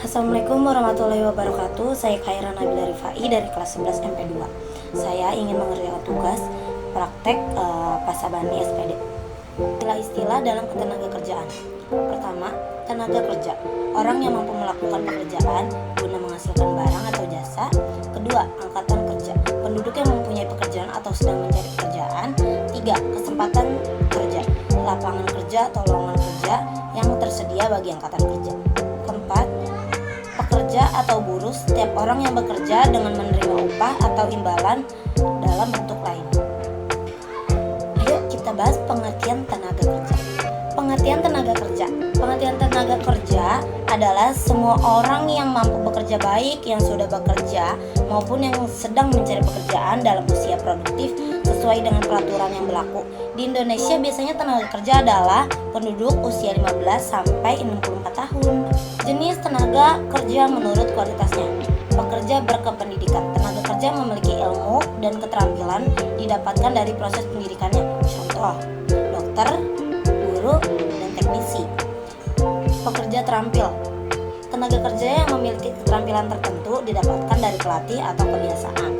Assalamualaikum warahmatullahi wabarakatuh. Saya Khaira Nabila Rifai dari kelas 11 MP2. Saya ingin mengerjakan tugas praktek Pasabani SPD. Istilah-istilah dalam ketenagakerjaan. Pertama, tenaga kerja, orang yang mampu melakukan pekerjaan guna menghasilkan barang atau jasa. Kedua, angkatan kerja, penduduk yang mempunyai pekerjaan atau sedang mencari pekerjaan. Tiga, kesempatan kerja, lapangan kerja atau lowongan kerja yang tersedia bagi angkatan kerja. Keempat, pekerja atau buruh, setiap orang yang bekerja dengan menerima upah atau imbalan dalam bentuk lain. Ayo kita bahas pengertian tenaga kerja. Pengertian tenaga kerja. Pengertian tenaga kerja adalah semua orang yang mampu bekerja, baik yang sudah bekerja maupun yang sedang mencari pekerjaan dalam usia produktif sesuai dengan peraturan yang berlaku. Di Indonesia biasanya tenaga kerja adalah penduduk usia 15 sampai 64 tahun. Jenis tenaga kerja menurut kualitasnya. Pekerja berkependidikan. Tenaga kerja memiliki ilmu dan keterampilan didapatkan dari proses pendidikannya. Contoh, dokter, guru, dan teknisi. Pekerja terampil. Tenaga kerja yang memiliki keterampilan tertentu didapatkan dari pelatih atau kebiasaan.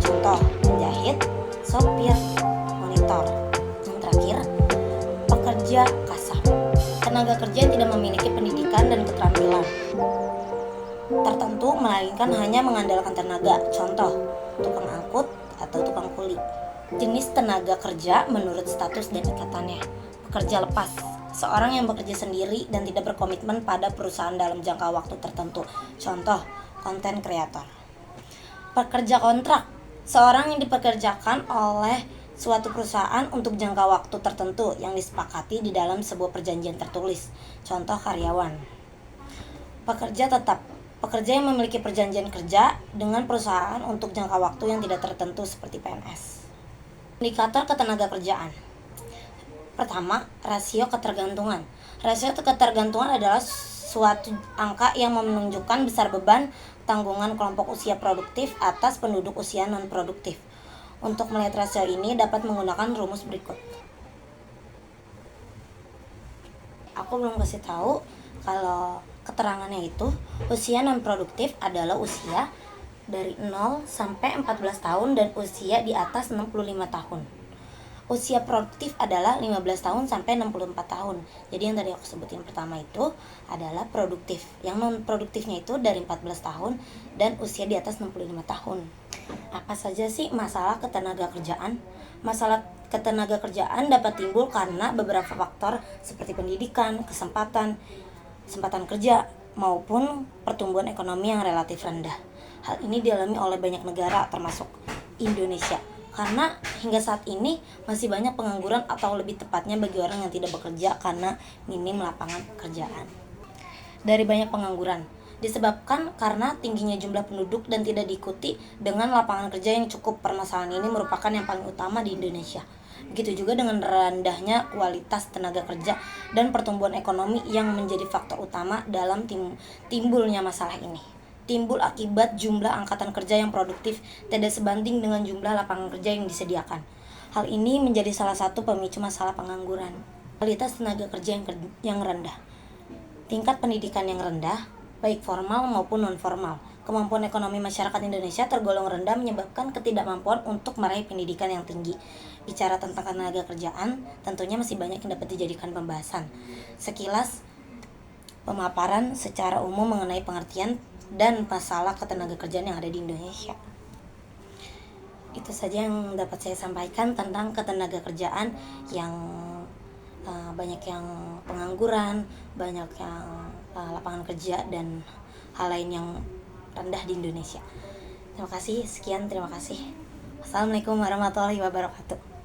Contoh, penjahit, sopir, monitor. Yang terakhir, pekerja kasar. Tenaga kerja yang tidak memiliki pendidikan dan keterampilan tertentu, melainkan hanya mengandalkan tenaga. Contoh, tukang angkut atau tukang kuli. Jenis tenaga kerja menurut status dan ikatannya. Pekerja lepas, seorang yang bekerja sendiri dan tidak berkomitmen pada perusahaan dalam jangka waktu tertentu. Contoh, konten kreator. Pekerja kontrak, seorang yang dipekerjakan oleh suatu perusahaan untuk jangka waktu tertentu yang disepakati di dalam sebuah perjanjian tertulis. Contoh, karyawan. Pekerja tetap, pekerja yang memiliki perjanjian kerja dengan perusahaan untuk jangka waktu yang tidak tertentu seperti PNS. Indikator ketenagakerjaan. Pertama, rasio ketergantungan. Rasio ketergantungan adalah suatu angka yang menunjukkan besar beban tanggungan kelompok usia produktif atas penduduk usia non-produktif. Untuk melihat rasio ini dapat menggunakan rumus berikut. Aku belum kasih tahu kalau keterangannya itu usia non-produktif adalah usia dari 0 sampai 14 tahun dan usia di atas 65 tahun. Usia produktif adalah 15 tahun sampai 64 tahun. Jadi yang tadi aku sebutin pertama itu adalah produktif. Yang non-produktifnya itu dari 14 tahun dan usia di atas 65 tahun. Apa saja sih masalah ketenagakerjaan? Masalah ketenagakerjaan dapat timbul karena beberapa faktor seperti pendidikan, kesempatan kerja, maupun pertumbuhan ekonomi yang relatif rendah. Hal ini dialami oleh banyak negara termasuk Indonesia. Karena hingga saat ini masih banyak pengangguran atau lebih tepatnya bagi orang yang tidak bekerja karena minim lapangan pekerjaan. Dari banyak pengangguran disebabkan karena tingginya jumlah penduduk dan tidak diikuti dengan lapangan kerja yang cukup. Permasalahan ini merupakan yang paling utama di Indonesia. Begitu juga dengan rendahnya kualitas tenaga kerja dan pertumbuhan ekonomi yang menjadi faktor utama dalam timbulnya masalah ini. Timbul akibat jumlah angkatan kerja yang produktif tidak sebanding dengan jumlah lapangan kerja yang disediakan. Hal ini menjadi salah satu pemicu masalah pengangguran. Kualitas tenaga kerja yang rendah. Tingkat pendidikan yang rendah, baik formal maupun non-formal. Kemampuan ekonomi masyarakat Indonesia tergolong rendah menyebabkan ketidakmampuan untuk meraih pendidikan yang tinggi. Bicara tentang tenaga kerjaan, tentunya masih banyak yang dapat dijadikan pembahasan. Sekilas pemaparan secara umum mengenai pengertian dan masalah ketenagakerjaan yang ada di Indonesia. Itu saja yang dapat saya sampaikan tentang ketenagakerjaan yang banyak yang pengangguran, banyak yang lapangan kerja dan hal lain yang rendah di Indonesia. Terima kasih, sekian, terima kasih. Assalamualaikum warahmatullahi wabarakatuh.